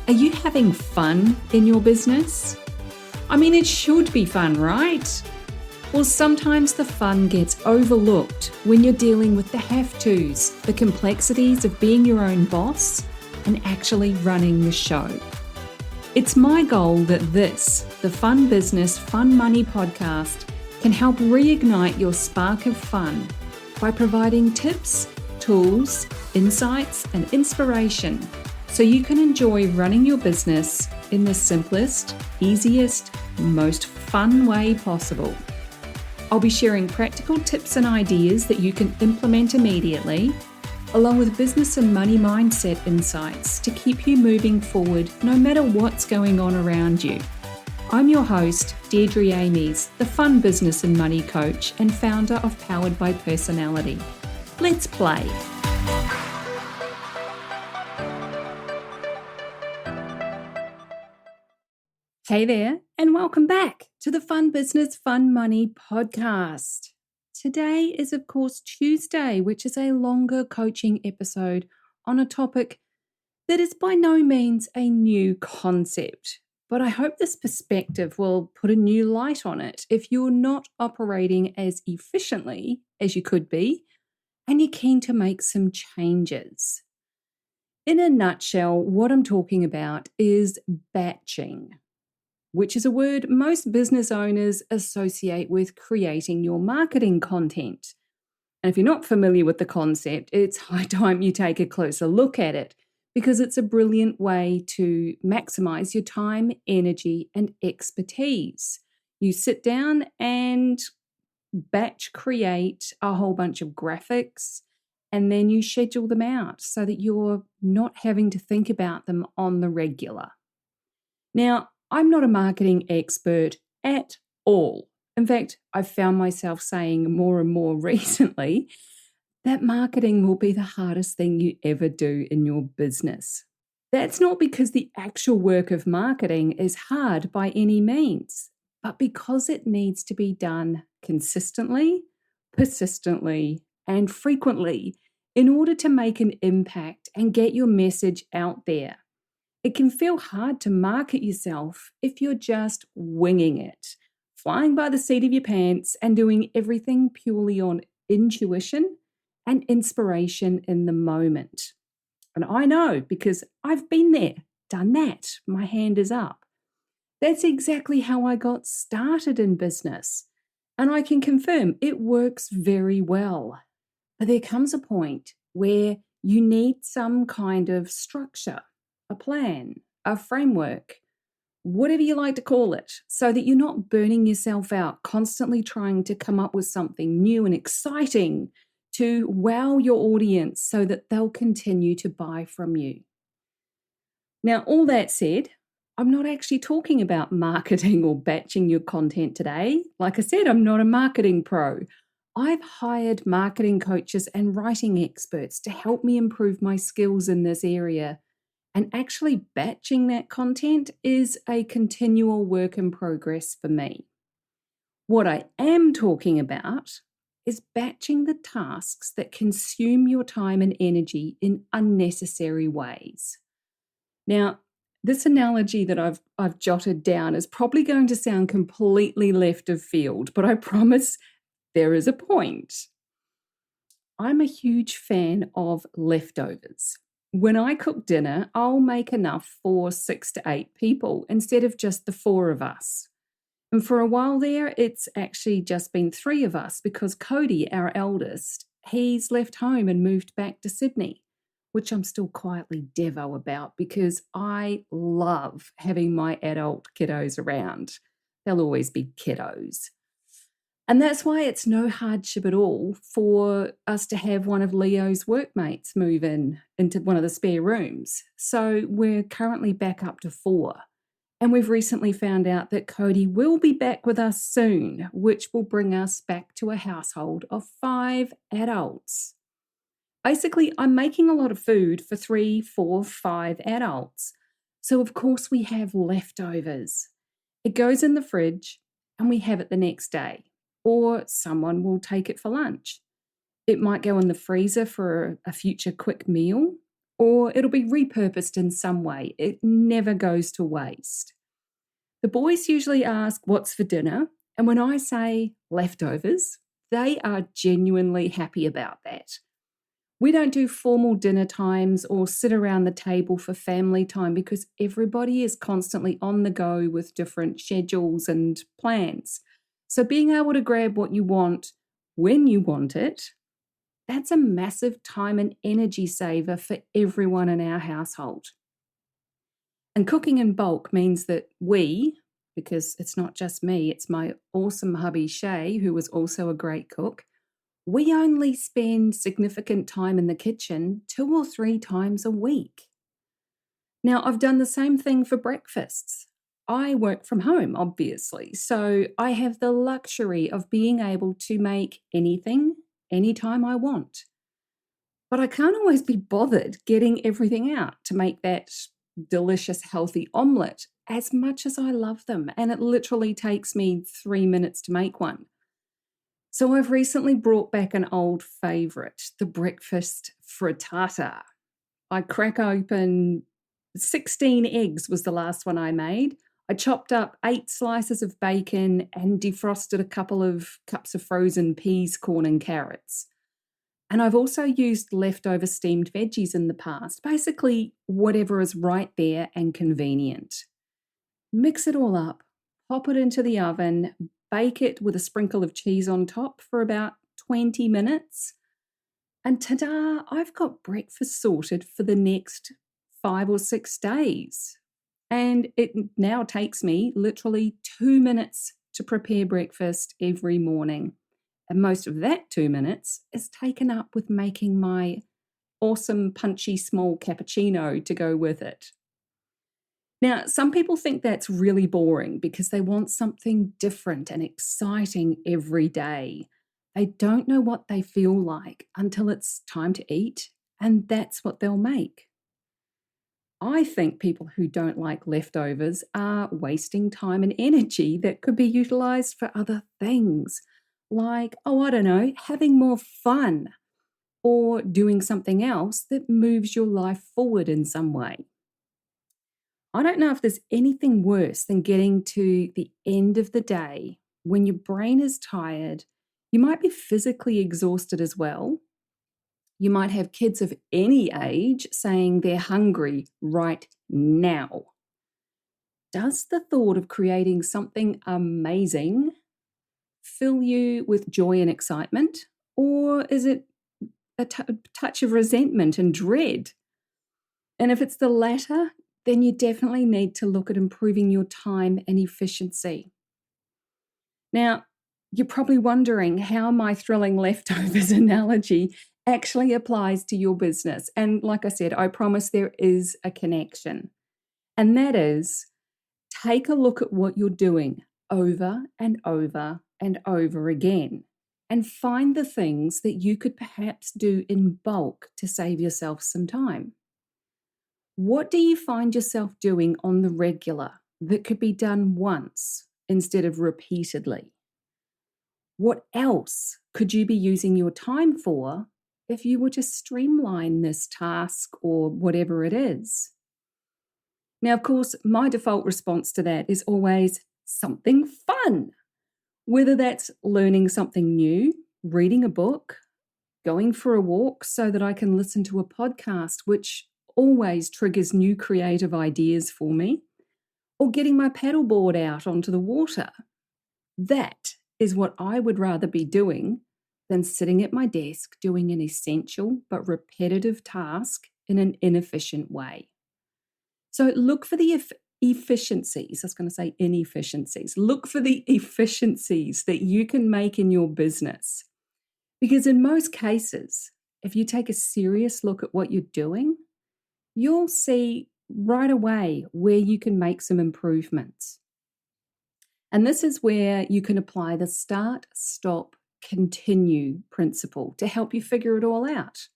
Are you having fun in your business? I mean, it should be fun, right? Well, sometimes the fun gets overlooked when you're dealing with the have-tos, the complexities of being your own boss and actually running the show. It's my goal that this, the Fun Business, Fun Money podcast, can help reignite your spark of fun by providing tips, tools, insights, and inspiration so you can enjoy running your business in the simplest, easiest, most fun way possible. I'll be sharing practical tips and ideas that you can implement immediately, along with business and money mindset insights to keep you moving forward no matter what's going on around you. I'm your host, Deirdre Amies, the Fun Business and Money Coach and founder of Powered by Personality. Let's play. Hey there, and welcome back to the Fun Business, Fun Money podcast. Today is, of course, Tuesday, which is a longer coaching episode on a topic that is by no means a new concept. But I hope this perspective will put a new light on it if you're not operating as efficiently as you could be and you're keen to make some changes. In a nutshell, what I'm talking about is batching, which is a word most business owners associate with creating your marketing content. And if you're not familiar with the concept, it's high time you take a closer look at it because it's a brilliant way to maximize your time, energy, and expertise. You sit down and batch create a whole bunch of graphics, and then you schedule them out so that you're not having to think about them on the regular. Now, I'm not a marketing expert at all. In fact, I've found myself saying more and more recently that marketing will be the hardest thing you ever do in your business. That's not because the actual work of marketing is hard by any means, but because it needs to be done consistently, persistently, and frequently in order to make an impact and get your message out there. It can feel hard to market yourself if you're just winging it, flying by the seat of your pants and doing everything purely on intuition and inspiration in the moment. And I know because I've been there, done that. My hand is up. That's exactly how I got started in business. And I can confirm it works very well. But there comes a point where you need some kind of structure, a plan, a framework, whatever you like to call it, so that you're not burning yourself out, constantly trying to come up with something new and exciting to wow your audience so that they'll continue to buy from you. Now, all that said, I'm not actually talking about marketing or batching your content today. Like I said, I'm not a marketing pro. I've hired marketing coaches and writing experts to help me improve my skills in this area. And actually batching that content is a continual work in progress for me. What I am talking about is batching the tasks that consume your time and energy in unnecessary ways. Now, this analogy that I've jotted down is probably going to sound completely left of field, but I promise there is a point. I'm a huge fan of leftovers. When I cook dinner, I'll make enough for 6 to 8 people instead of just the 4 of us. And for a while there, it's actually just been 3 of us because Cody, our eldest, he's left home and moved back to Sydney, which I'm still quietly devo about because I love having my adult kiddos around. They'll always be kiddos. And that's why it's no hardship at all for us to have one of Leo's workmates move into one of the spare rooms. So we're currently back up to 4. And we've recently found out that Cody will be back with us soon, which will bring us back to a household of 5 adults. Basically, I'm making a lot of food for 3, 4, 5 adults. So of course we have leftovers. It goes in the fridge and we have it the next day. Or someone will take it for lunch. It might go in the freezer for a future quick meal, or it'll be repurposed in some way. It never goes to waste. The boys usually ask, "What's for dinner?" And when I say leftovers, they are genuinely happy about that. We don't do formal dinner times or sit around the table for family time because everybody is constantly on the go with different schedules and plans. So being able to grab what you want when you want it, that's a massive time and energy saver for everyone in our household. And cooking in bulk means that because it's not just me, it's my awesome hubby Shay, who was also a great cook, we only spend significant time in the kitchen 2 or 3 times a week. Now, I've done the same thing for breakfasts. I work from home, obviously, so I have the luxury of being able to make anything, anytime I want. But I can't always be bothered getting everything out to make that delicious, healthy omelette as much as I love them, and it literally takes me 3 minutes to make one. So I've recently brought back an old favourite, the breakfast frittata. I crack open 16 eggs was the last one I made. I chopped up 8 slices of bacon and defrosted a couple of cups of frozen peas, corn and carrots. And I've also used leftover steamed veggies in the past, basically whatever is right there and convenient. Mix it all up, pop it into the oven, bake it with a sprinkle of cheese on top for about 20 minutes. And ta-da, I've got breakfast sorted for the next 5 or 6 days. And it now takes me literally 2 minutes to prepare breakfast every morning. And most of that 2 minutes is taken up with making my awesome punchy small cappuccino to go with it. Now, some people think that's really boring because they want something different and exciting every day. They don't know what they feel like until it's time to eat, and that's what they'll make. I think people who don't like leftovers are wasting time and energy that could be utilized for other things, like, having more fun or doing something else that moves your life forward in some way. I don't know if there's anything worse than getting to the end of the day when your brain is tired. You might be physically exhausted as well. You might have kids of any age saying they're hungry right now. Does the thought of creating something amazing fill you with joy and excitement? Or is it a touch of resentment and dread? And if it's the latter, then you definitely need to look at improving your time and efficiency. Now, you're probably wondering how my thrilling leftovers analogy actually applies to your business. And like I said, I promise there is a connection. And that is, take a look at what you're doing over and over and over again and find the things that you could perhaps do in bulk to save yourself some time. What do you find yourself doing on the regular that could be done once instead of repeatedly? What else could you be using your time for if you were to streamline this task or whatever it is? Now, of course, my default response to that is always something fun, whether that's learning something new, reading a book, going for a walk so that I can listen to a podcast, which always triggers new creative ideas for me, or getting my paddleboard out onto the water. That is what I would rather be doing than sitting at my desk doing an essential but repetitive task in an inefficient way. So look for the efficiencies. I was going to say inefficiencies. Look for the efficiencies that you can make in your business. Because in most cases, if you take a serious look at what you're doing, you'll see right away where you can make some improvements. And this is where you can apply the start, stop, continue principle to help you figure it all out.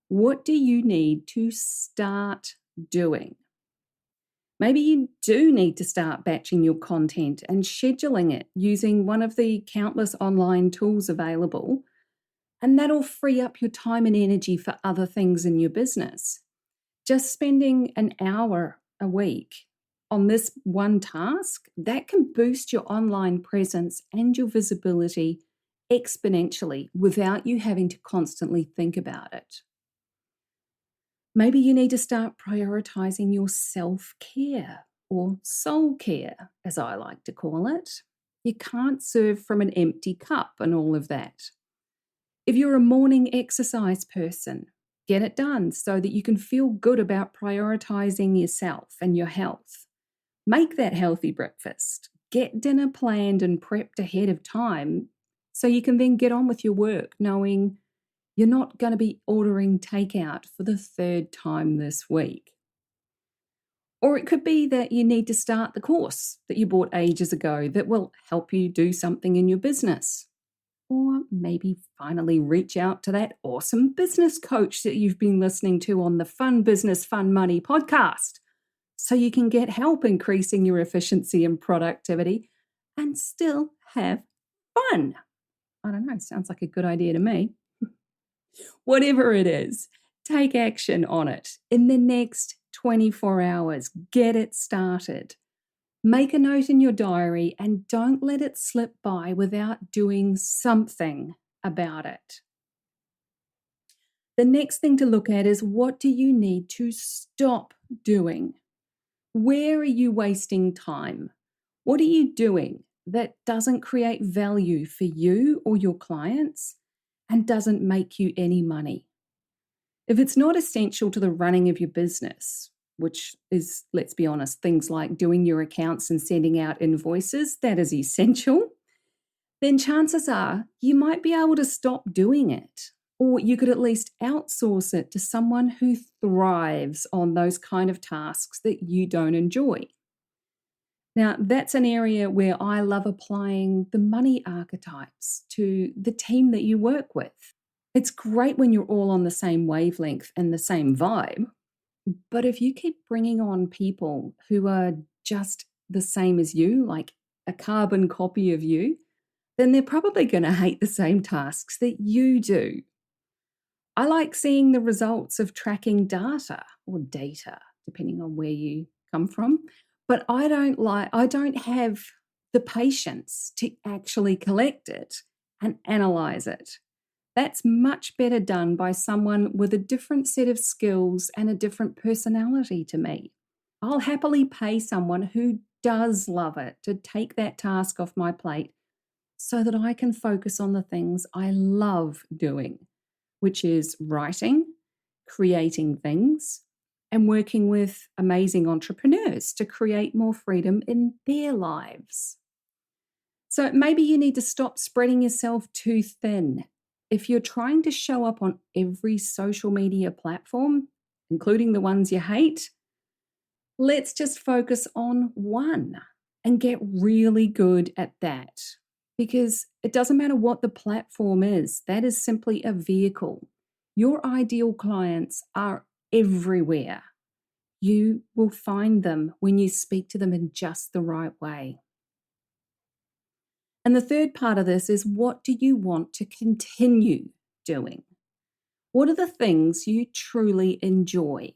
What do you need to start doing? Maybe you do need to start batching your content and scheduling it using one of the countless online tools available, and that'll free up your time and energy for other things in your business. Just spending an hour a week on this one task, that can boost your online presence and your visibility exponentially without you having to constantly think about it. Maybe you need to start prioritizing your self-care or soul care, as I like to call it. You can't serve from an empty cup and all of that. If you're a morning exercise person, get it done so that you can feel good about prioritizing yourself and your health. Make that healthy breakfast. Get dinner planned and prepped ahead of time so you can then get on with your work knowing you're not going to be ordering takeout for the third time this week. Or it could be that you need to start the course that you bought ages ago that will help you do something in your business. Or maybe finally reach out to that awesome business coach that you've been listening to on the Fun Business, Fun Money podcast so you can get help increasing your efficiency and productivity and still have fun. I don't know, sounds like a good idea to me. Whatever it is, take action on it in the next 24 hours. Get it started. Make a note in your diary and don't let it slip by without doing something about it. The next thing to look at is, what do you need to stop doing? Where are you wasting time? What are you doing that doesn't create value for you or your clients and doesn't make you any money? If it's not essential to the running of your business, which is, let's be honest, things like doing your accounts and sending out invoices, that is essential, then chances are you might be able to stop doing it. Or you could at least outsource it to someone who thrives on those kind of tasks that you don't enjoy. Now, that's an area where I love applying the money archetypes to the team that you work with. It's great when you're all on the same wavelength and the same vibe, but if you keep bringing on people who are just the same as you, like a carbon copy of you, then they're probably going to hate the same tasks that you do. I like seeing the results of tracking data or data, depending on where you come from, but I don't have the patience to actually collect it and analyze it. That's much better done by someone with a different set of skills and a different personality to me. I'll happily pay someone who does love it to take that task off my plate so that I can focus on the things I love doing, which is writing, creating things, and working with amazing entrepreneurs to create more freedom in their lives. So maybe you need to stop spreading yourself too thin. If you're trying to show up on every social media platform, including the ones you hate, let's just focus on one and get really good at that. Because it doesn't matter what the platform is, that is simply a vehicle. Your ideal clients are everywhere. You will find them when you speak to them in just the right way. And the third part of this is, what do you want to continue doing? What are the things you truly enjoy?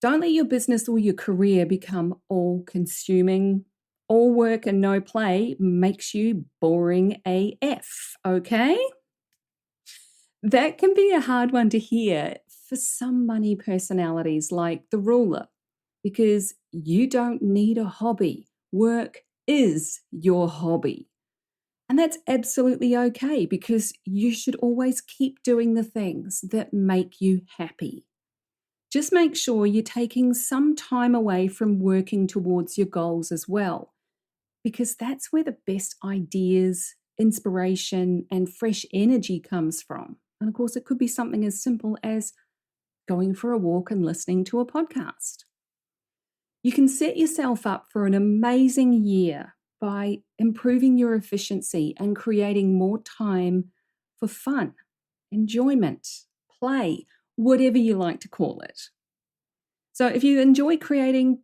Don't let your business or your career become all-consuming. All work and no play makes you boring AF, okay? That can be a hard one to hear for some money personalities like the ruler, because you don't need a hobby. Work is your hobby. And that's absolutely okay, because you should always keep doing the things that make you happy. Just make sure you're taking some time away from working towards your goals as well, because that's where the best ideas, inspiration, and fresh energy comes from. And of course, it could be something as simple as going for a walk and listening to a podcast. You can set yourself up for an amazing year by improving your efficiency and creating more time for fun, enjoyment, play, whatever you like to call it. So if you enjoy creating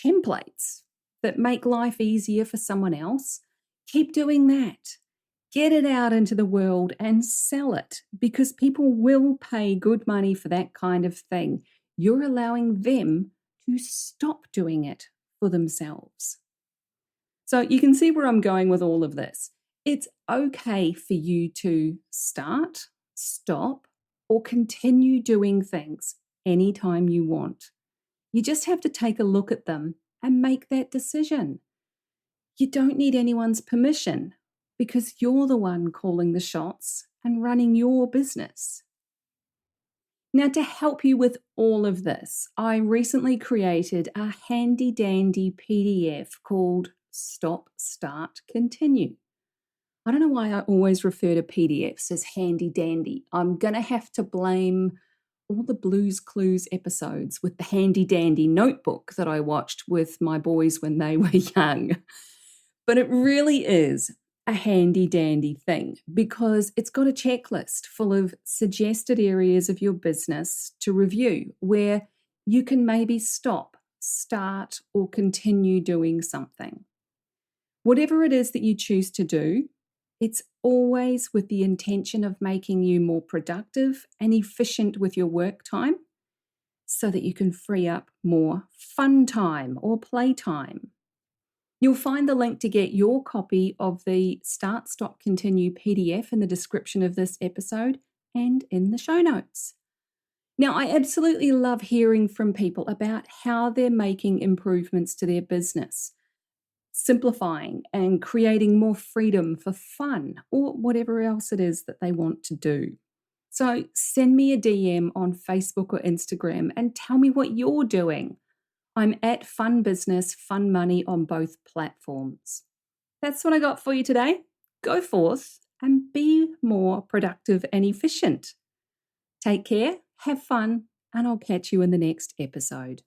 templates that make life easier for someone else, keep doing that. Get it out into the world and sell it, because people will pay good money for that kind of thing. you're allowing them to stop doing it for themselves. So you can see where I'm going with all of this. It's okay for you to start, stop, or continue doing things anytime you want. You just have to take a look at them and make that decision. You don't need anyone's permission because you're the one calling the shots and running your business. Now, to help you with all of this, I recently created a handy dandy PDF called Stop, Start, Continue. I don't know why I always refer to PDFs as handy dandy. I'm going to have to blame all the Blues Clues episodes with the handy dandy notebook that I watched with my boys when they were young. But it really is a handy dandy thing because it's got a checklist full of suggested areas of your business to review where you can maybe stop, start, or continue doing something. Whatever it is that you choose to do, it's always with the intention of making you more productive and efficient with your work time so that you can free up more fun time or play time. You'll find the link to get your copy of the Start, Stop, Continue PDF in the description of this episode and in the show notes. Now, I absolutely love hearing from people about how they're making improvements to their business, simplifying and creating more freedom for fun or whatever else it is that they want to do. So send me a DM on Facebook or Instagram and tell me what you're doing. I'm at Fun Business, Fun Money on both platforms. That's what I got for you today. Go forth and be more productive and efficient. Take care, have fun, and I'll catch you in the next episode.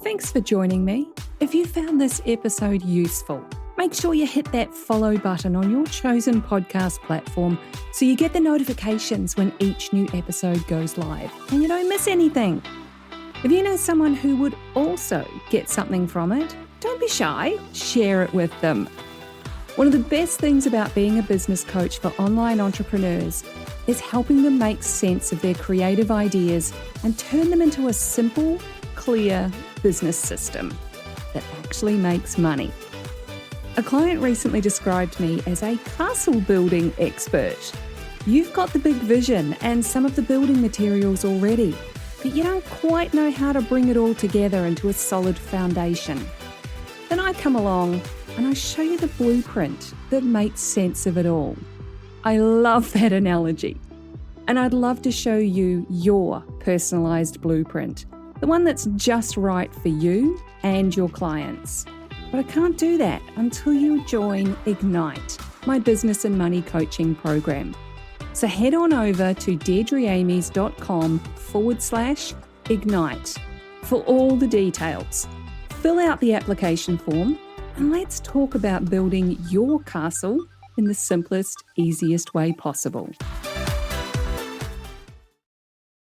Thanks for joining me. If you found this episode useful, make sure you hit that follow button on your chosen podcast platform so you get the notifications when each new episode goes live and you don't miss anything. If you know someone who would also get something from it, don't be shy, share it with them. One of the best things about being a business coach for online entrepreneurs is helping them make sense of their creative ideas and turn them into a simple, clear business system that actually makes money. A client recently described me as a castle building expert. You've got the big vision and some of the building materials already, but you don't quite know how to bring it all together into a solid foundation. Then I come along and I show you the blueprint that makes sense of it all. I love that analogy. And I'd love to show you your personalized blueprint, the one that's just right for you and your clients. But I can't do that until you join Ignite, my business and money coaching program. So head on over to deirdreamies.com/ignite for all the details. Fill out the application form and let's talk about building your castle in the simplest, easiest way possible.